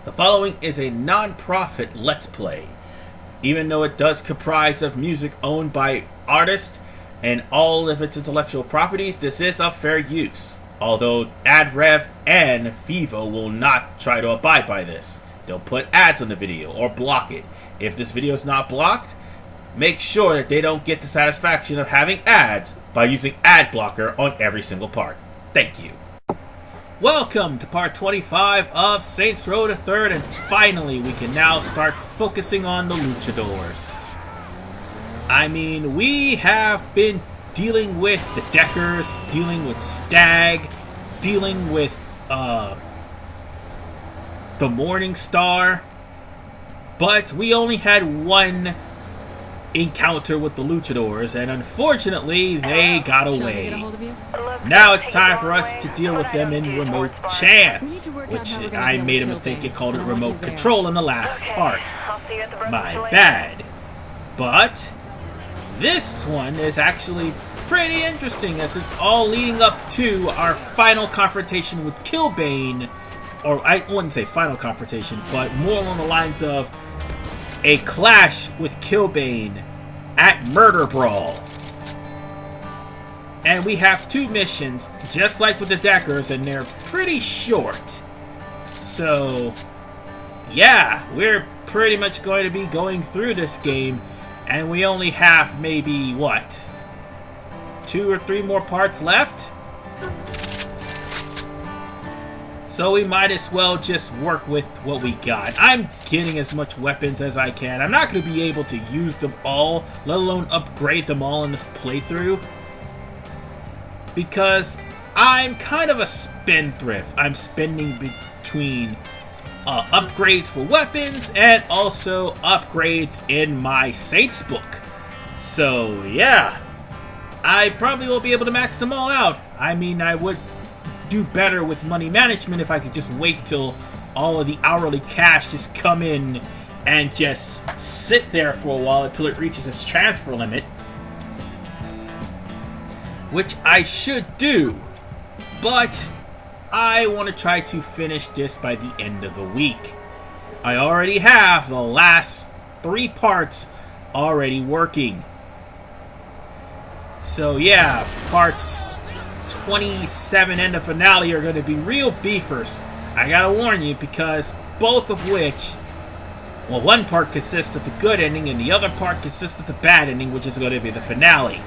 The following is a non-profit Let's Play. Even though it does comprise of music owned by artists and all of its intellectual properties, this is of fair use. Although AdRev and Vivo will not try to abide by this. They'll put ads on the video or block it. If this video is not blocked, make sure that they don't get the satisfaction of having ads by using ad blocker on every single part. Thank you. Welcome to part 25 of Saints Row the Third, and finally we can now start focusing on the luchadors. I mean, we have been dealing with the Deckers, dealing with Stag, dealing with the Morning Star, but we only had one encounter with the luchadors, and unfortunately they got away. Now it's time for us to deal with them in remote chance, which I made a mistake and called it remote control in the last part. My bad. But this one is actually pretty interesting, as it's all leading up to our final confrontation with Killbane, or I wouldn't say final confrontation, but more along the lines of a clash with Killbane at Murderbrawl. And we have two missions, just like with the Deckers, and they're pretty short. So, yeah, we're pretty much going to be going through this game, and we only have maybe, what, 2 or 3 more parts left? So we might as well just work with what we got. I'm getting as much weapons as I can. I'm not going to be able to use them all, let alone upgrade them all in this playthrough, because I'm kind of a spendthrift. I'm spending between upgrades for weapons and also upgrades in my Saints book. So yeah, I probably won't be able to max them all out. I mean, I would do better with money management if I could just wait till all of the hourly cash just come in and just sit there for a while until it reaches its transfer limit, which I should do, but I want to try to finish this by the end of the week. I already have the last 3 parts already working. So yeah, parts 27 and the finale are going to be real beefers. I gotta warn you, because both of which, well, one part consists of the good ending and the other part consists of the bad ending, which is going to be the finale.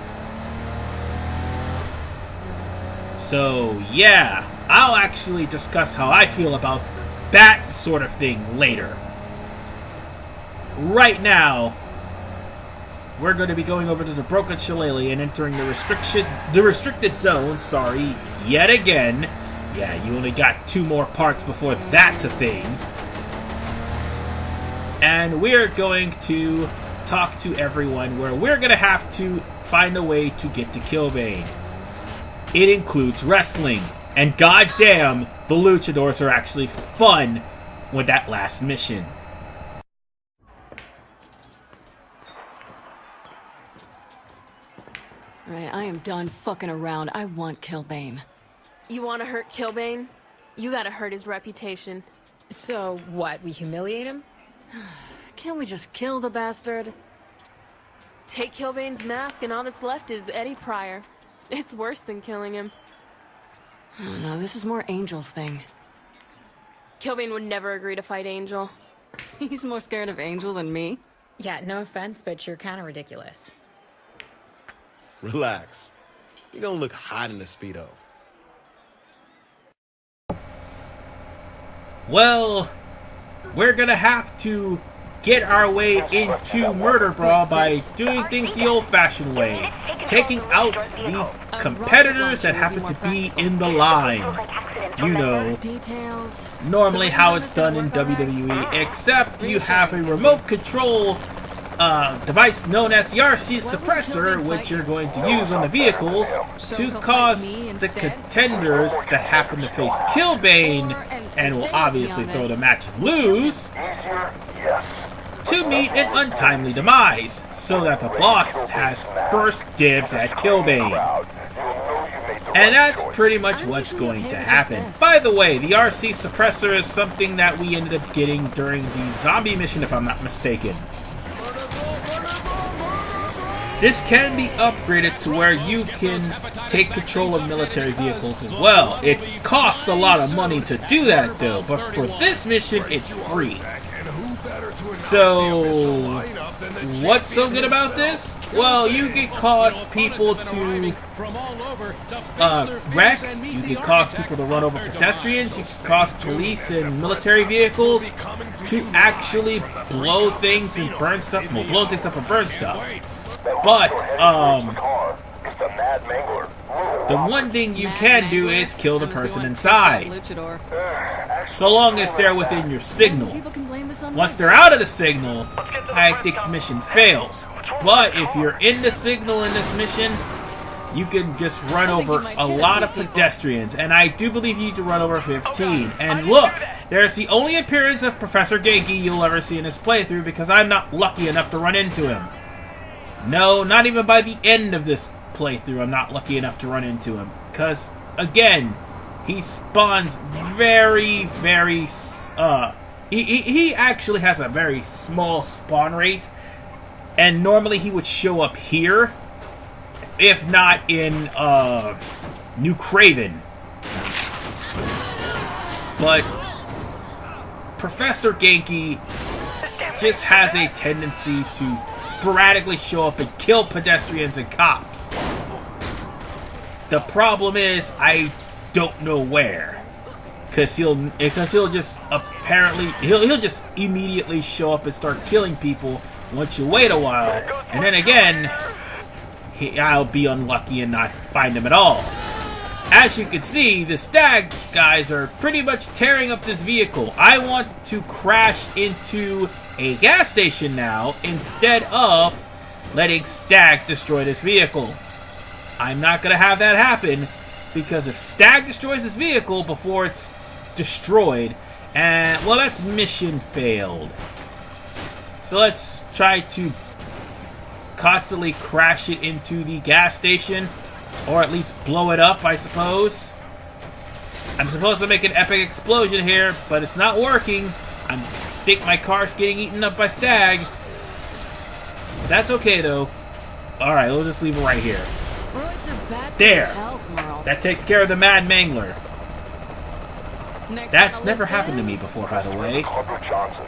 So yeah, I'll actually discuss how I feel about that sort of thing later. Right now, we're going to be going over to the Broken Shillelagh and entering the restricted zone, yet again. Yeah, you only got 2 more parts before that's a thing. And we're going to talk to everyone, where we're going to have to find a way to get to Killbane. It includes wrestling, and goddamn, the luchadors are actually fun with that last mission. Alright, I am done fucking around. I want Killbane. You want to hurt Killbane? You gotta hurt his reputation. So, what, we humiliate him? Can't we just kill the bastard? Take Killbane's mask and all that's left is Eddie Pryor. It's worse than killing him. I don't know, this is more Angel's thing. Killbane would never agree to fight Angel. He's more scared of Angel than me. Yeah, no offense, but you're kind of ridiculous. Relax. You're gonna look hot in the Speedo. Well, we're gonna have to get our way into Murderbrawl by doing things the old-fashioned way, taking out the competitors that happen to be in the line. You know, Details. normally how it's done in WWE, except you have a remote control device known as the RC Suppressor, which you're going to use on the vehicles to cause the Contenders that happen to face Killbane, and will obviously throw the match and lose, to meet an untimely demise, so that the boss has first dibs at Killbane. And that's pretty much what's going to happen. By the way, the RC Suppressor is something that we ended up getting during the zombie mission, if I'm not mistaken. This can be upgraded to where you can take control of military vehicles as well. It costs a lot of money to do that though, but for this mission, it's free. So, what's so good about this? Well, you can cause people to wreck, you can cause people to run over pedestrians, you can cause police and military vehicles to actually blow things and burn stuff, well, blow things up and burn stuff. But, the one thing you can do is kill the person inside. So long as they're within your signal. Once they're out of the signal, I think the mission fails. But if you're in the signal in this mission, you can just run over a lot of pedestrians. And I do believe you need to run over 15. And look, there's the only appearance of Professor Genki you'll ever see in this playthrough because I'm not lucky enough to run into him. No, not even by the end of this playthrough I'm not lucky enough to run into him. Because, again, he spawns very, very... He actually has a very small spawn rate. And normally he would show up here. If not in New Craven. But Professor Genki just has a tendency to sporadically show up and kill pedestrians and cops. The problem is, I don't know where, because he'll just apparently he'll just immediately show up and start killing people once you wait a while, and then again, I'll be unlucky and not find him at all. As you can see, the Stag guys are pretty much tearing up this vehicle. I want to crash into a gas station now instead of letting Stag destroy this vehicle. I'm not going to have that happen because if Stag destroys this vehicle before it's destroyed, and well, that's mission failed. So let's try to constantly crash it into the gas station, or at least blow it up, I suppose. I'm supposed to make an epic explosion here, but it's not working. I think my car's getting eaten up by Stag. That's okay though. Alright, we'll just leave it right here. There! That takes care of the Mad Mangler. That's never happened to me before, by the way.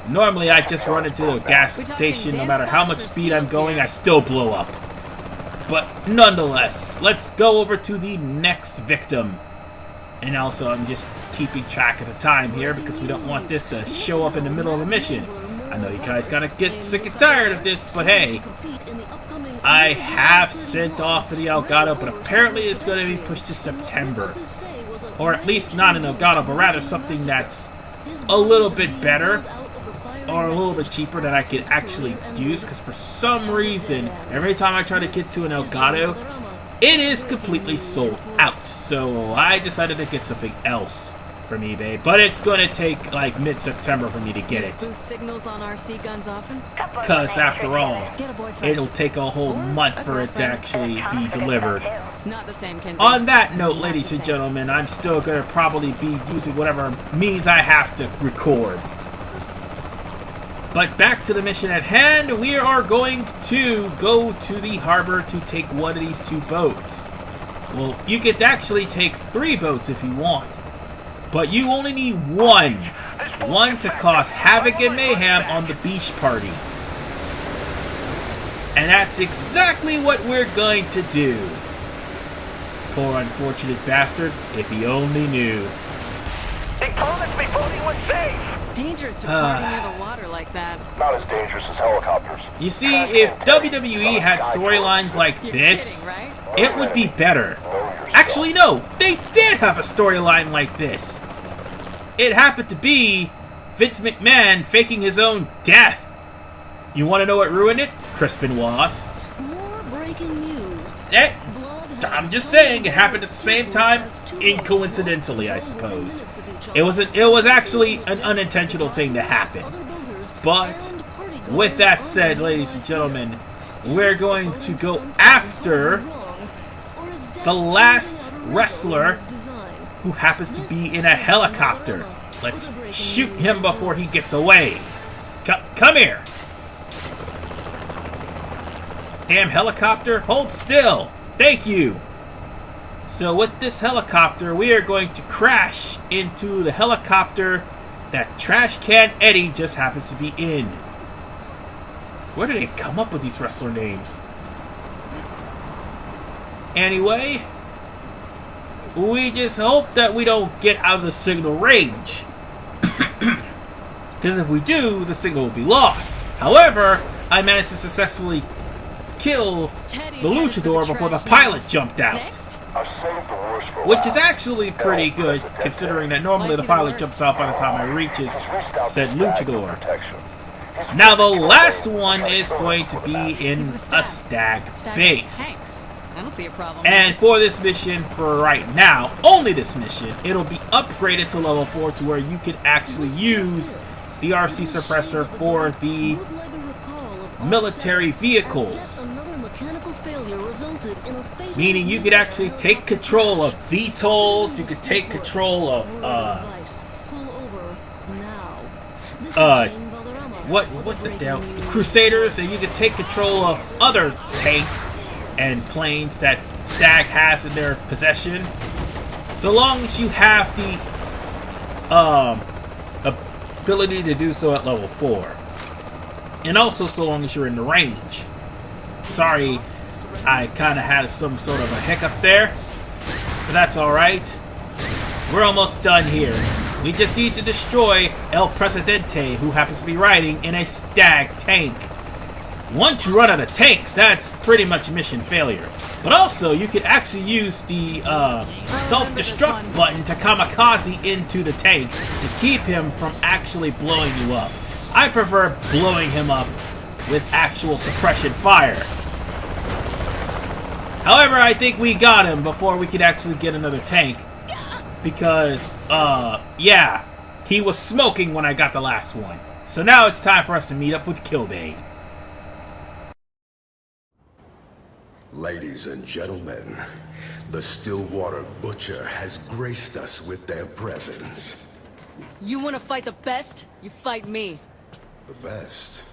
Normally, I just run into a gas station, no matter how much speed I'm going, I still blow up. But nonetheless, let's go over to the next victim. And also, I'm just keeping track of the time here because we don't want this to show up in the middle of the mission. I know you guys gotta get sick and tired of this, but hey, I have sent off for the Elgato, but apparently it's going to be pushed to September. Or at least not an Elgato, but rather something that's a little bit better or a little bit cheaper that I could actually use, because for some reason, every time I try to get to an Elgato, it is completely sold out. So I decided to get something else from eBay, but it's going to take like mid-September for me to get it. Boost signals on RC guns often? Because after all, it'll take a whole month for it to actually be delivered. Not the same, Kinsey. On that note, ladies and gentlemen, I'm still going to probably be using whatever means I have to record. But back to the mission at hand, we are going to go to the harbor to take one of these two boats. Well, you could actually take 3 boats if you want. But you only need one. One to cause havoc and mayhem on the beach party. And that's exactly what we're going to do. Poor unfortunate bastard, if he only knew. He promised me boating was safe! Dangerous to party near the water like that. Not as dangerous as helicopters. You see, if WWE had storylines like this, it would be better. Actually, no, they did have a storyline like this. It happened to be Vince McMahon faking his own death. You want to know what ruined it? Chris Benoit's. More breaking news. I'm just saying, it happened at the same time, incoincidentally, I suppose. It was actually an unintentional thing to happen. But with that said, ladies and gentlemen, we're going to go after the last wrestler who happens to be in a helicopter. Let's shoot him before he gets away. Come here. Damn helicopter, hold still. Thank you. So with this helicopter, we are going to crash into the helicopter that Trash Can Eddie just happens to be in. Where do they come up with these wrestler names? Anyway, we just hope that we don't get out of the signal range. Because if we do, the signal will be lost. However, I managed to successfully kill the luchador before the pilot jumped out. Which is actually pretty good, considering that normally the pilot jumps out by the time it reaches said luchador. Now the last one is going to be in a stag base. I don't see a problem. And for this mission, for right now, only this mission, it'll be upgraded to level 4 to where you can actually use the RC Suppressor for the military vehicles. Meaning you could actually take control of VTOLs, you could take control of what the hell, Crusaders, and you could take control of other tanks and planes that Stag has in their possession, so long as you have the ability to do so at level 4, and also so long as you're in the range. Sorry, I kind of had some sort of a hiccup there, but that's alright. We're almost done here. We just need to destroy El Presidente, who happens to be riding in a Stag tank. Once you run out of tanks, that's pretty much mission failure. But also, you can actually use the self-destruct button to kamikaze into the tank to keep him from actually blowing you up. I prefer blowing him up with actual suppression fire. However, I think we got him before we could actually get another tank. Because, yeah, he was smoking when I got the last one. So now it's time for us to meet up with Killbane. Ladies and gentlemen, the Stillwater Butcher has graced us with their presence. You want to fight the best? You fight me. The best?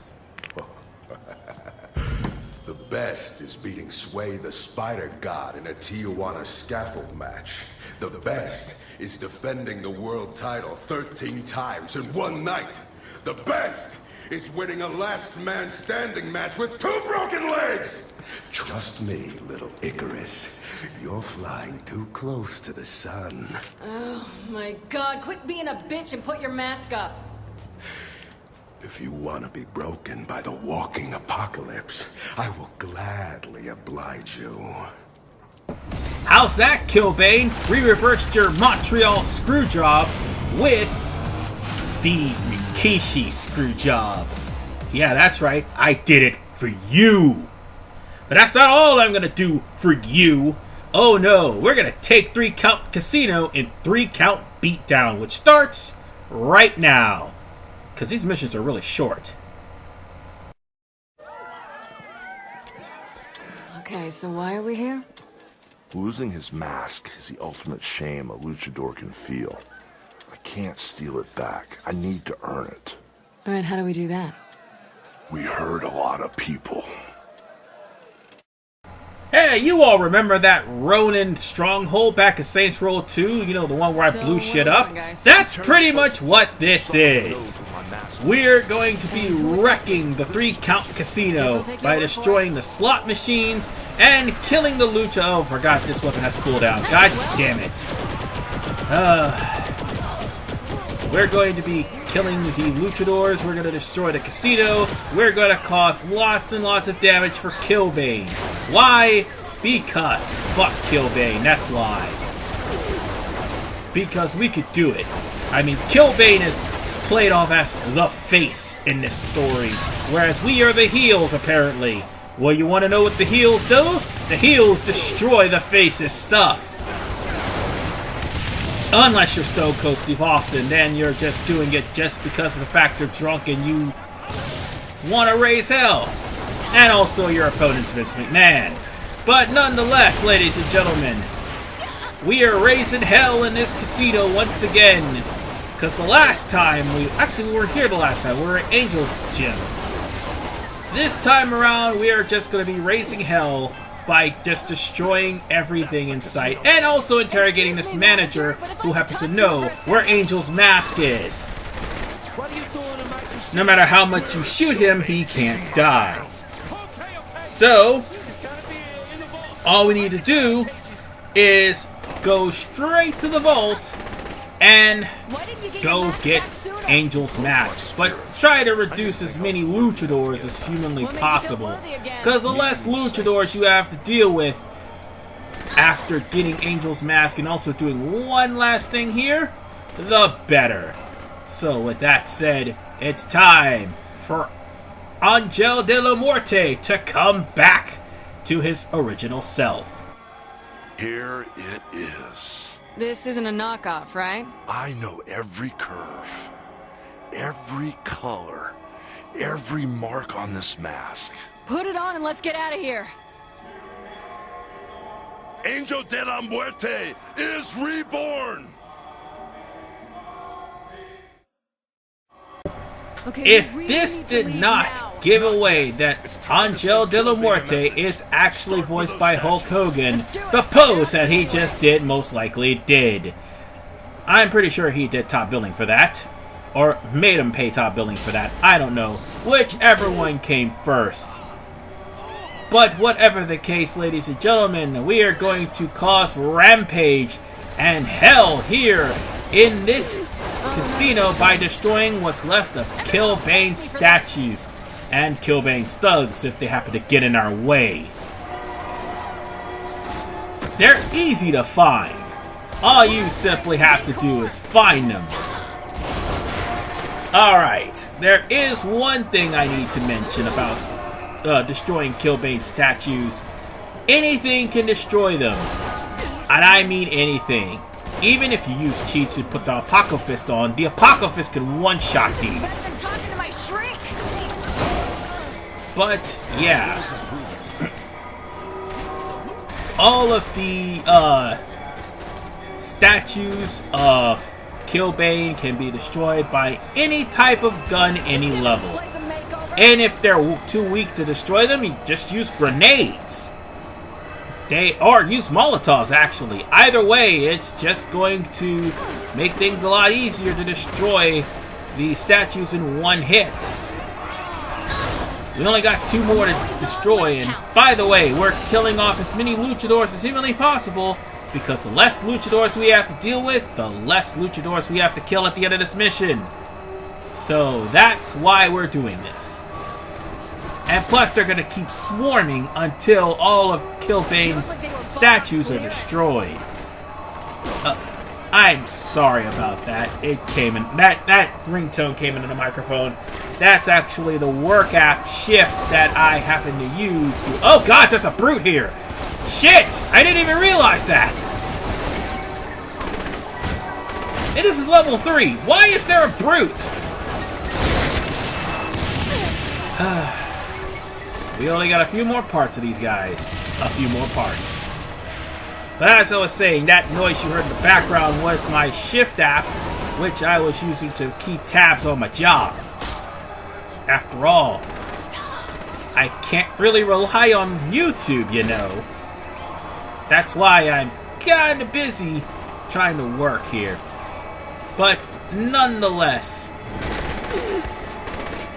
The best is beating Sway the Spider God in a Tijuana scaffold match. The best is defending the world title 13 times in one night. The best is winning a last man standing match with 2 broken legs! Trust me, little Icarus. You're flying too close to the sun. Oh my god, quit being a bitch and put your mask up. If you want to be broken by the walking apocalypse, I will gladly oblige you. How's that, Killbane? We reversed your Montreal screw job with the Rikishi screw job. Yeah, that's right. I did it for you. But that's not all I'm gonna do for you. Oh no, we're gonna take 3 count casino and 3 count beatdown, which starts right now. Because these missions are really short. Okay, so why are we here? Losing his mask is the ultimate shame a luchador can feel. I can't steal it back. I need to earn it. Alright, how do we do that? We hurt a lot of people. Hey, you all remember that Ronin stronghold back in Saints Row 2? You know, the one where I blew shit up? That's pretty much what this is. We're going to be wrecking the 3 count casino by destroying the slot machines and killing the lucha. Oh, forgot this weapon has cooldown. God damn it. We're going to be killing the luchadors. We're going to destroy the casino. We're going to cause lots and lots of damage for Killbane. Why? Because fuck Killbane. That's why. Because we could do it. I mean, Killbane is played off as the face in this story, whereas we are the heels, apparently. Well, you want to know what the heels do? The heels destroy the face's stuff. Unless you're Stone Cold Steve Austin, then you're just doing it just because of the fact you're drunk and you want to raise hell. And also your opponent's Vince McMahon. But nonetheless, ladies and gentlemen, we are raising hell in this casino once again. Because the last time we weren't here the last time. We were at Angel's Gym. This time around, we are just going to be raising hell by just destroying everything in sight. And also interrogating this manager who happens to know where Angel's mask is. No matter how much you shoot him, he can't die. So, all we need to do is go straight to the vault and go get Angel's mask. But try to reduce as many luchadors as humanly possible. Because the less luchadors you have to deal with after getting Angel's mask and also doing one last thing here, the better. So with that said, it's time for Angel de la Muerte to come back to his original self. Here it is. This isn't a knockoff, right? I know every curve, every color, every mark on this mask. Put it on and let's get out of here. Angel de la Muerte is reborn! Okay, If this did not give away that Angel de la Muerte is actually voiced by Hulk Hogan, the pose that he just did most likely did. I'm pretty sure he did top billing for that. Or made him pay top billing for that. I don't know. Whichever one came first. But whatever the case, ladies and gentlemen, we are going to cause rampage and hell here in this casino by destroying what's left of Killbane's statues and Killbane's thugs if they happen to get in our way. They're easy to find. All you simply have to do is find them. Alright, there is one thing I need to mention about destroying Killbane's statues. Anything can destroy them. And I mean anything. Even if you use cheats and put the Apocalypse on, the Apocalypse can one-shot these. But, yeah. All of the statues of Killbane can be destroyed by any type of gun, any level. And if they're too weak to destroy them, you just use grenades. Or use Molotovs, actually. Either way, it's just going to make things a lot easier to destroy the statues in one hit. We only got 2 more to destroy, and by the way, we're killing off as many luchadors as humanly possible, because the less luchadors we have to deal with, the less luchadors we have to kill at the end of this mission. So that's why we're doing this. And plus, they're going to keep swarming until all of Killbane's statues are destroyed. I'm sorry about that. It came in. That ringtone came into the microphone. That's actually the work app shift that I happen to use to... Oh god, there's a brute here! Shit! I didn't even realize that! And this is level 3. Why is there a brute? We only got a few more parts of these guys. A few more parts. But as I was saying, that noise you heard in the background was my shift app, which I was using to keep tabs on my job. After all, I can't really rely on YouTube, you know. That's why I'm kinda busy trying to work here. But nonetheless,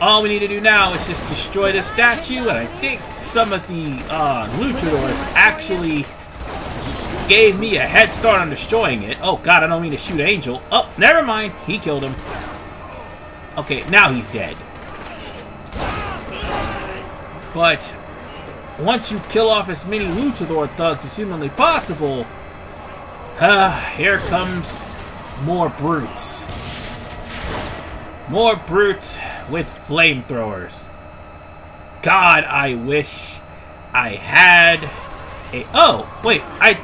all we need to do now is just destroy this statue, and I think some of the luchadors actually gave me a head start on destroying it. Oh god, I don't mean to shoot Angel. Oh, never mind. He killed him. Okay, now he's dead. But once you kill off as many luchador thugs as humanly possible, here comes more brutes. More brutes with flamethrowers. God, I wish I had a... Oh, wait, I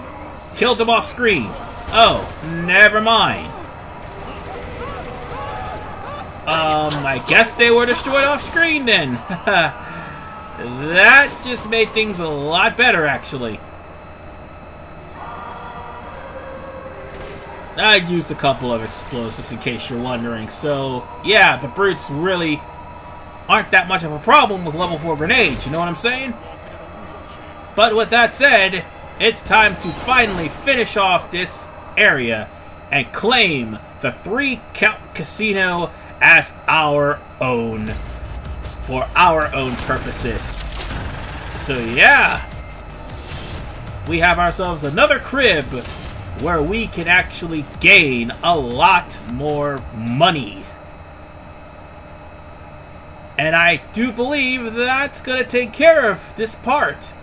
killed them off screen. Oh, never mind. I guess they were destroyed off screen then. That just made things a lot better, actually. I used a couple of explosives in case you're wondering. So, yeah, the brutes really aren't that much of a problem with level 4 grenades, you know what I'm saying? But with that said, it's time to finally finish off this area and claim the 3-count casino as our own, for our own purposes. So yeah, we have ourselves another crib where we can actually gain a lot more money. And I do believe that's going to take care of this part,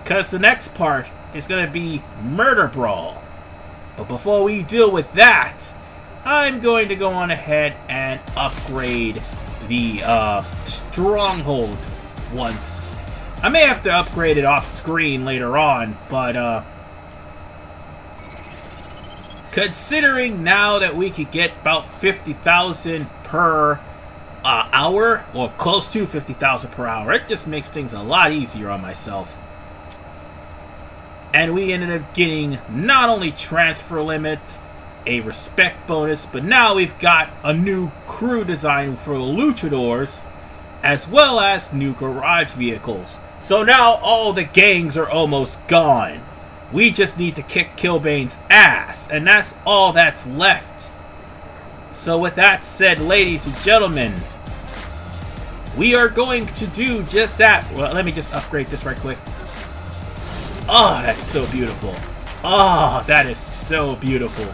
because the next part is going to be Murderbrawl. But before we deal with that, I'm going to go on ahead and upgrade the stronghold once. I may have to upgrade it off screen later on, but considering now that we could get about 50,000 per hour, or close to 50,000 per hour, it just makes things a lot easier on myself. And we ended up getting not only transfer limit, a respect bonus, but now we've got a new crew design for the luchadors, as well as new garage vehicles. So now all the gangs are almost gone. We just need to kick Killbane's ass, and that's all that's left. So with that said, ladies and gentlemen, we are going to do just that. Well, let me just upgrade this right quick. Oh, that's so beautiful. Oh, that is so beautiful.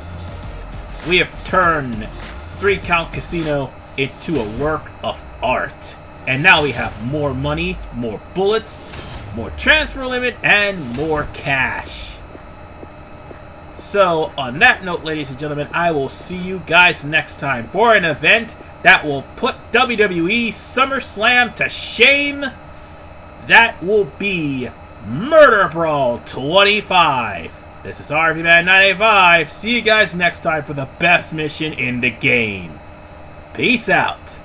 We have turned 3-count casino into a work of art. And now we have more money, more bullets, more transfer limit, and more cash. So, on that note, ladies and gentlemen, I will see you guys next time for an event that will put WWE SummerSlam to shame. That will be Murderbrawl 25. This is RVMan985. See you guys next time for the best mission in the game. Peace out.